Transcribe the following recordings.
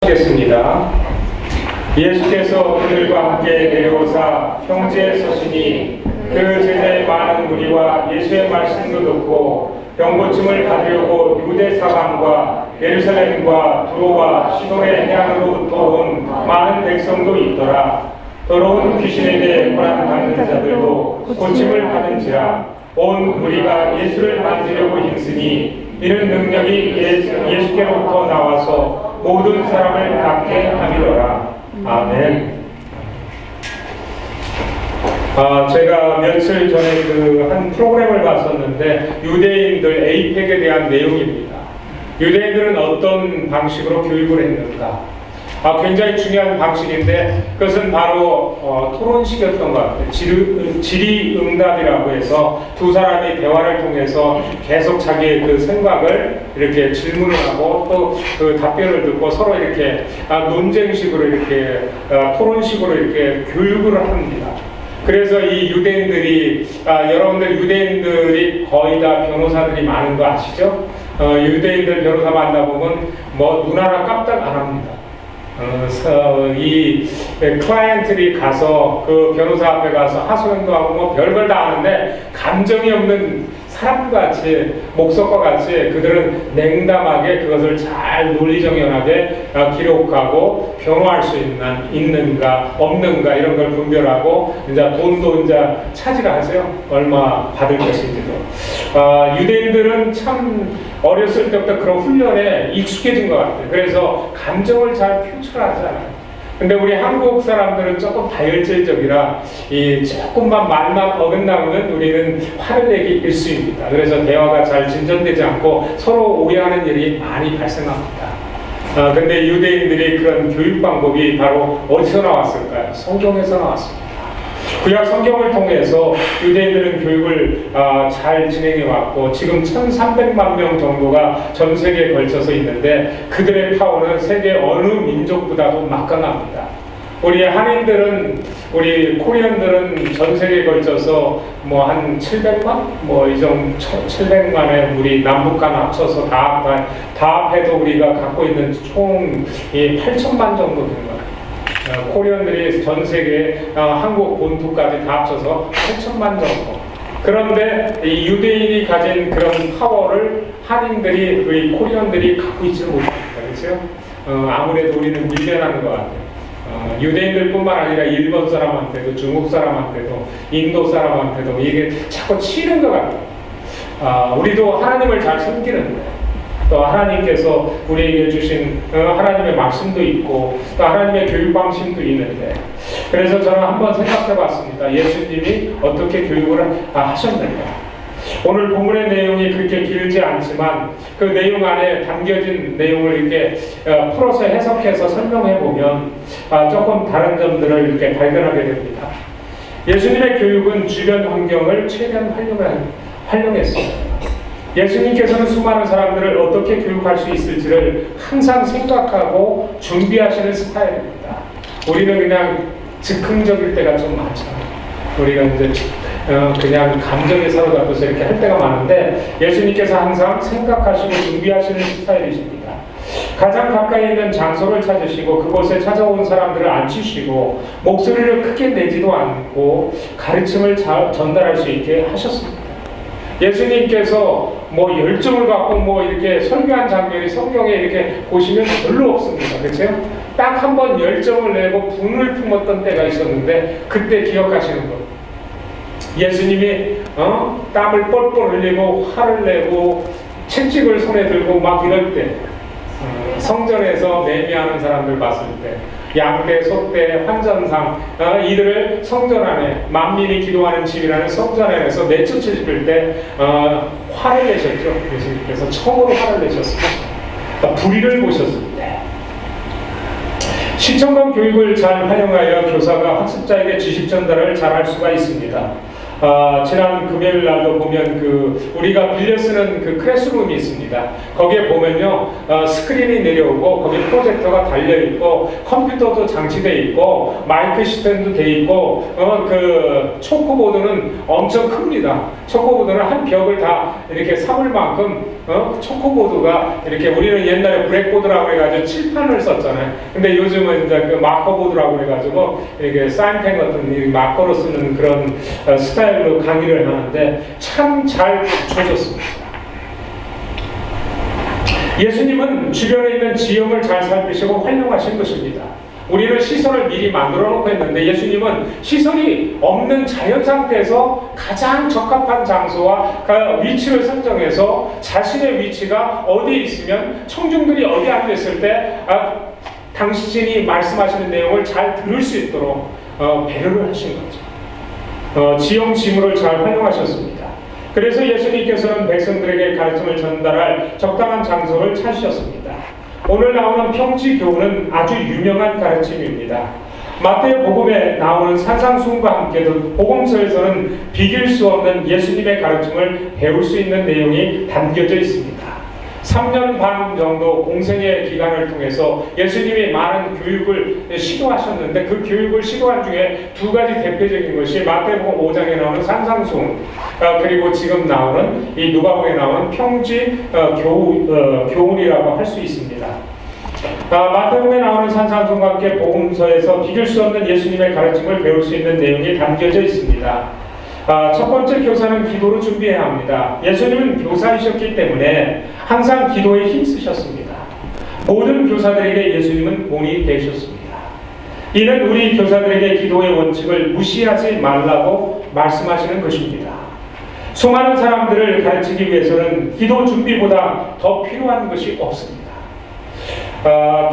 하겠습니다. 예수께서 그들과 함께 내려오사 평지에 서시니 그 제자의 많은 무리와 예수의 말씀도 듣고 병고침을 받으려고 유대 사방과 예루살렘과 두로와 시돈의 해안으로부터 온 많은 백성도 있더라. 더러운 귀신에게 고난받는 자들도 고침을 받은지라. 온 무리가 예수를 만지려고 힘쓰니 이는 능력이 예수께로부터 나와서 모든 사람을 낫게 함이로라. 아멘. 제가 며칠 전에 한 프로그램을 봤었는데 유대인들 에이펙에 대한 내용입니다. 유대인들은 어떤 방식으로 교육을 했는가? 굉장히 중요한 방식인데 그것은 바로 토론식이었던 것 같아요. 질의응답이라고 해서 두 사람이 대화를 통해서 계속 자기의 그 생각을 이렇게 질문을 하고 또 그 답변을 듣고 서로 이렇게 논쟁식으로 이렇게 토론식으로 이렇게 교육을 합니다. 그래서 이 유대인들이 여러분들 유대인들이 거의 다 변호사들이 많은 거 아시죠? 유대인들 변호사 만나보면 뭐 눈 하나 깜짝 안 합니다. 이 클라이언트들이 가서 그 변호사 앞에 가서 하소연도 하고 뭐 별걸 다 하는데 감정이 없는 사람같이 목석과 같이 그들은 냉담하게 그것을 잘 논리정연하게 기록하고 변호할 수 있는가 없는가 이런 걸 분별하고 이제 돈도 이제 차지를 하세요. 얼마 받을 것인지도. 유대인들은 참 어렸을 때부터 그런 훈련에 익숙해진 것 같아요. 그래서 감정을 잘 표출하지 않아요. 근데 우리 한국 사람들은 조금 다혈질적이라 조금만 말만 어긋나면 우리는 화를 내기 일쑤입니다. 그래서 대화가 잘 진전되지 않고 서로 오해하는 일이 많이 발생합니다. 근데 유대인들의 그런 교육 방법이 바로 어디서 나왔을까요? 성경에서 나왔습니다. 구약 성경을 통해서 유대인들은 교육을 잘 진행해 왔고 지금 1300만 명 정도가 전 세계에 걸쳐서 있는데 그들의 파워는 세계 어느 민족보다도 막강합니다. 우리 한인들은 우리 코리안들은 전 세계에 걸쳐서 뭐 한 700만? 뭐 이 정도 700만의 우리 남북한 합쳐서 다 합해도 우리가 갖고 있는 총 8천만 정도 되는 거예요. 코리안들이 전 세계 한국 본토까지 다 합쳐서 8천만 정도. 그런데 이 유대인이 가진 그런 파워를 한인들이 우리 코리안들이 갖고 있지는 못합니다. 그렇죠? 아무래도 우리는 밀려나는 것 같아요. 유대인들뿐만 아니라 일본 사람한테도 중국 사람한테도 인도 사람한테도 이게 자꾸 치는 것 같아요. 우리도 하나님을 잘 섬기는데 또 하나님께서 우리에게 주신 하나님의 말씀도 있고 또 하나님의 교육 방식도 있는데 그래서 저는 한번 생각해 봤습니다. 예수님이 어떻게 교육을 하셨는가. 오늘 본문의 내용이 그렇게 길지 않지만 그 내용 안에 담겨진 내용을 이렇게 풀어서 해석해서 설명해 보면 조금 다른 점들을 이렇게 발견하게 됩니다. 예수님의 교육은 주변 환경을 최대한 활용했어요. 예수님께서는 수많은 사람들을 어떻게 교육할 수 있을지를 항상 생각하고 준비하시는 스타일입니다. 우리는 그냥 즉흥적일 때가 좀 많잖아요. 우리가 이제 그냥 감정에 사로잡혀서 이렇게 할 때가 많은데 예수님께서 항상 생각하시고 준비하시는 스타일이십니다. 가장 가까이 있는 장소를 찾으시고 그곳에 찾아온 사람들을 앉히시고 목소리를 크게 내지도 않고 가르침을 전달할 수 있게 하셨습니다. 예수님께서 뭐 열정을 갖고 뭐 이렇게 설교한 장면이 성경에 이렇게 보시면 별로 없습니다. 그렇죠? 딱 한 번 열정을 내고 분을 품었던 때가 있었는데 그때 기억하시는 것. 예수님이 땀을 뻘뻘 흘리고 화를 내고 채찍을 손에 들고 막 이럴 때 성전에서 매미하는 사람들 봤을 때 양떼, 소떼, 환전상 이들을 성전 안에 만민이 기도하는 집이라는 성전 안에서 내쫓으실 때 화를 내셨죠. 예수님께서 처음으로 화를 내셨습니다. 불의를 보셨습니다. 시청관 교육을 잘 활용하여 교사가 학습자에게 지식 전달을 잘 할 수가 있습니다. 지난 금요일 날도 보면 우리가 빌려 쓰는 클래스룸이 있습니다. 거기에 보면요, 스크린이 내려오고 거기 프로젝터가 달려 있고 컴퓨터도 장치돼 있고 마이크 시스템도 돼 있고 초코보드는 엄청 큽니다. 초코보드는 한 벽을 다 이렇게 삼을 만큼 초코보드가 이렇게 우리는 옛날에 블랙보드라고 해가지고 칠판을 썼잖아요. 근데 요즘은 이제 그 마커보드라고 해가지고 이렇게 사인펜 같은 이 마커로 쓰는 그런 스타일로 강의를 하는데 참 잘 쳐졌습니다. 예수님은 주변에 있는 지형을 잘 살피시고 활용하신 것입니다. 우리는 시설을 미리 만들어 놓고 했는데 예수님은 시설이 없는 자연 상태에서 가장 적합한 장소와 위치를 설정해서 자신의 위치가 어디에 있으면 청중들이 어디 앉아 있을 때 당신이 말씀하시는 내용을 잘 들을 수 있도록 배려를 하신 거죠. 지형 지물을 잘 활용하셨습니다. 그래서 예수님께서는 백성들에게 가르침을 전달할 적당한 장소를 찾으셨습니다. 오늘 나오는 평지 교훈은 아주 유명한 가르침입니다. 마태의 복음에 나오는 산상수훈과 함께도 복음서에서는 비길 수 없는 예수님의 가르침을 배울 수 있는 내용이 담겨져 있습니다. 3년 반 정도 공생의 기간을 통해서 예수님이 많은 교육을 시도하셨는데 그 교육을 시도한 중에 두 가지 대표적인 것이 마태복음 5장에 나오는 산상수훈 그리고 지금 나오는 이 누가복음에 나오는 평지 교훈이라고 할 수 있습니다. 마태복음에 나오는 산상수훈과 함께 복음서에서 비길 수 없는 예수님의 가르침을 배울 수 있는 내용이 담겨져 있습니다. 첫 번째 교사는 기도로 준비해야 합니다. 예수님은 교사이셨기 때문에 항상 기도에 힘쓰셨습니다. 모든 교사들에게 예수님은 본이 되셨습니다. 이는 우리 교사들에게 기도의 원칙을 무시하지 말라고 말씀하시는 것입니다. 수많은 사람들을 가르치기 위해서는 기도 준비보다 더 필요한 것이 없습니다.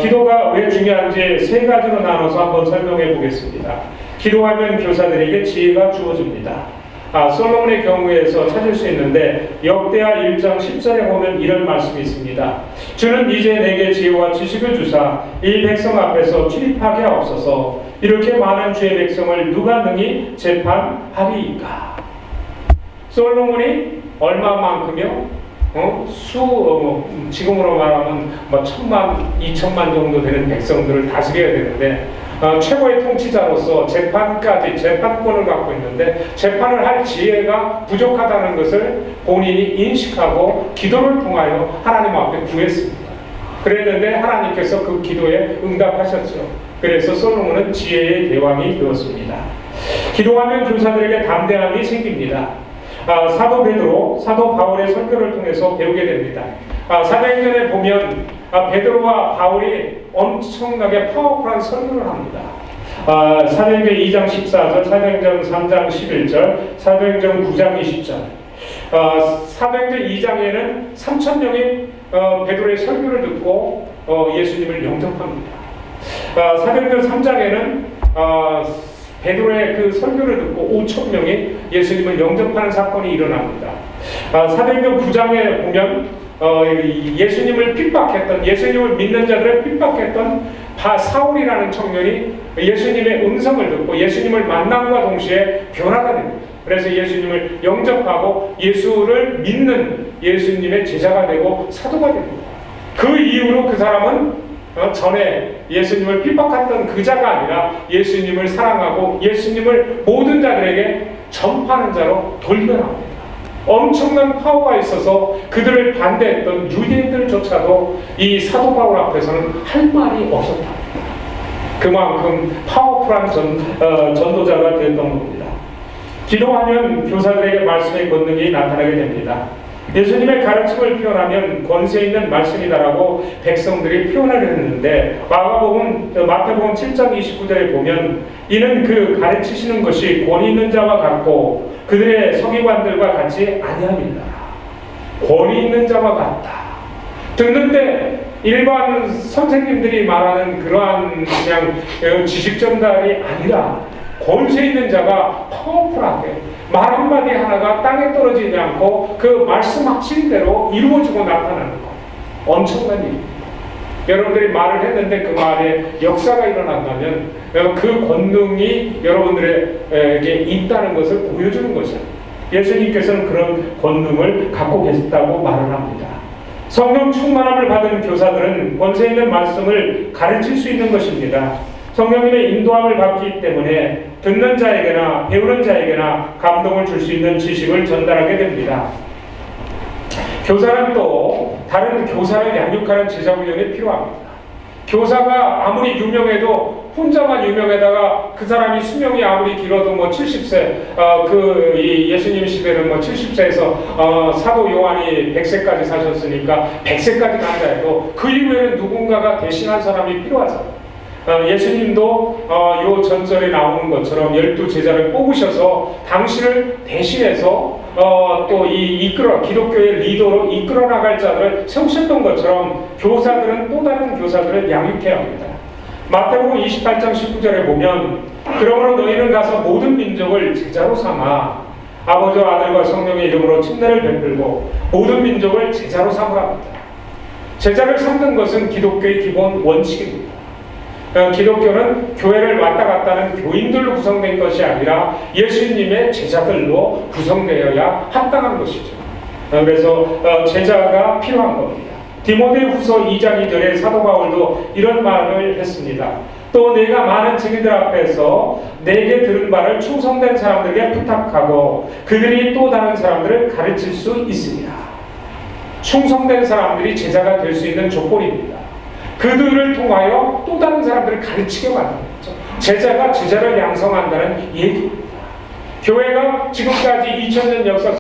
기도가 왜 중요한지 세 가지로 나눠서 한번 설명해 보겠습니다. 기도하면 교사들에게 지혜가 주어집니다. 솔로몬의 경우에서 찾을 수 있는데 역대하 1장 10절에 보면 이런 말씀이 있습니다. 주는 이제 내게 지혜와 지식을 주사 이 백성 앞에서 출입하게 하옵소서. 이렇게 많은 주의 백성을 누가 능히 재판하리이까. 솔로몬이 얼마만큼요? 지금으로 말하면 1,000만, 2,000만 정도 되는 백성들을 다스려야 되는데 최고의 통치자로서 재판권을 갖고 있는데 재판을 할 지혜가 부족하다는 것을 본인이 인식하고 기도를 통하여 하나님 앞에 구했습니다. 그랬는데 하나님께서 그 기도에 응답하셨죠. 그래서 솔로몬은 지혜의 대왕이 되었습니다. 기도하면 교사들에게 담대함이 생깁니다. 사도 베드로, 사도 바울의 설교를 통해서 배우게 됩니다. 사도행전에 보면 베드로와 바울이 엄청나게 파워풀한 설교를 합니다. 사도행전 2장 14절, 사도행전 3장 11절, 사도행전 9장 20절. 사도행전 2장에는 3,000명이 베드로의 설교를 듣고 예수님을 영접합니다. 사도행전 3장에는 베드로의 그 설교를 듣고 5,000명이 예수님을 영접하는 사건이 일어납니다. 사도행전 9장에 보면 예수님을 핍박했던, 예수님을 믿는 자들을 핍박했던 사울이라는 청년이 예수님의 음성을 듣고 예수님을 만남과 동시에 변화가 됩니다. 그래서 예수님을 영접하고 예수를 믿는 예수님의 제자가 되고 사도가 됩니다. 그 이후로 그 사람은 전에 예수님을 핍박했던 그 자가 아니라 예수님을 사랑하고 예수님을 모든 자들에게 전파하는 자로 돌변합니다. 엄청난 파워가 있어서 그들을 반대했던 유대인들조차도 이 사도 바울 앞에서는 할 말이 없었답니다. 그만큼 파워풀한 전도자가 되었던 겁니다. 기도하면 교사들에게 말씀의 권능이 나타나게 됩니다. 예수님의 가르침을 표현하면 권세 있는 말씀이다라고 백성들이 표현을 했는데 마태복음 7장 29절에 보면 이는 그 가르치시는 것이 권위 있는 자와 같고 그들의 서기관들과 같이 아니함이다. 권위 있는 자와 같다. 듣는데 일반 선생님들이 말하는 그러한 그냥 지식 전달이 아니라 권세 있는 자가 파워풀하게 말 한마디 하나가 땅에 떨어지지 않고 그 말씀하신 대로 이루어지고 나타나는 것. 엄청난 일입니다. 여러분들이 말을 했는데 그 말에 역사가 일어난다면 그 권능이 여러분들에게 있다는 것을 보여주는 것이죠. 예수님께서는 그런 권능을 갖고 계셨다고 말을 합니다. 성령 충만함을 받은 교사들은 권세 있는 말씀을 가르칠 수 있는 것입니다. 성령님의 인도함을 받기 때문에 듣는 자에게나 배우는 자에게나 감동을 줄 수 있는 지식을 전달하게 됩니다. 교사는 또 다른 교사를 양육하는 제자 훈련이 필요합니다. 교사가 아무리 유명해도 혼자만 유명해다가 그 사람이 수명이 아무리 길어도 뭐 70세, 이 예수님 시대는 뭐 70세에서 사도 요한이 100세까지 사셨으니까 100세까지 간다 해도 그 이후에는 누군가가 대신할 사람이 필요하잖아요. 예수님도 요 전절에 나오는 것처럼 12제자를 뽑으셔서 당신을 대신해서 또 기독교의 리더로 이끌어 나갈 자들을 세우셨던 것처럼 교사들은 또 다른 교사들을 양육해야 합니다. 마태복음 28장 19절에 보면 그러므로 너희는 가서 모든 민족을 제자로 삼아 아버지와 아들과 성령의 이름으로 침례를 베풀고 모든 민족을 제자로 삼으라 합니다. 제자를 삼는 것은 기독교의 기본 원칙입니다. 기독교는 교회를 왔다 갔다 하는 교인들로 구성된 것이 아니라 예수님의 제자들로 구성되어야 합당한 것이죠. 그래서 제자가 필요한 겁니다. 디모데후서 2장 2절에 사도 바울도 이런 말을 했습니다. 또 내가 많은 증인들 앞에서 내게 들은 바를 충성된 사람들에게 부탁하고 그들이 또 다른 사람들을 가르칠 수 있습니다. 충성된 사람들이 제자가 될 수 있는 조건입니다. 그들을 통하여 또 다른 사람들을 가르치게 만드는 거죠. 제자가 제자를 양성한다는 얘기입니다. 교회가 지금까지 2000년 역사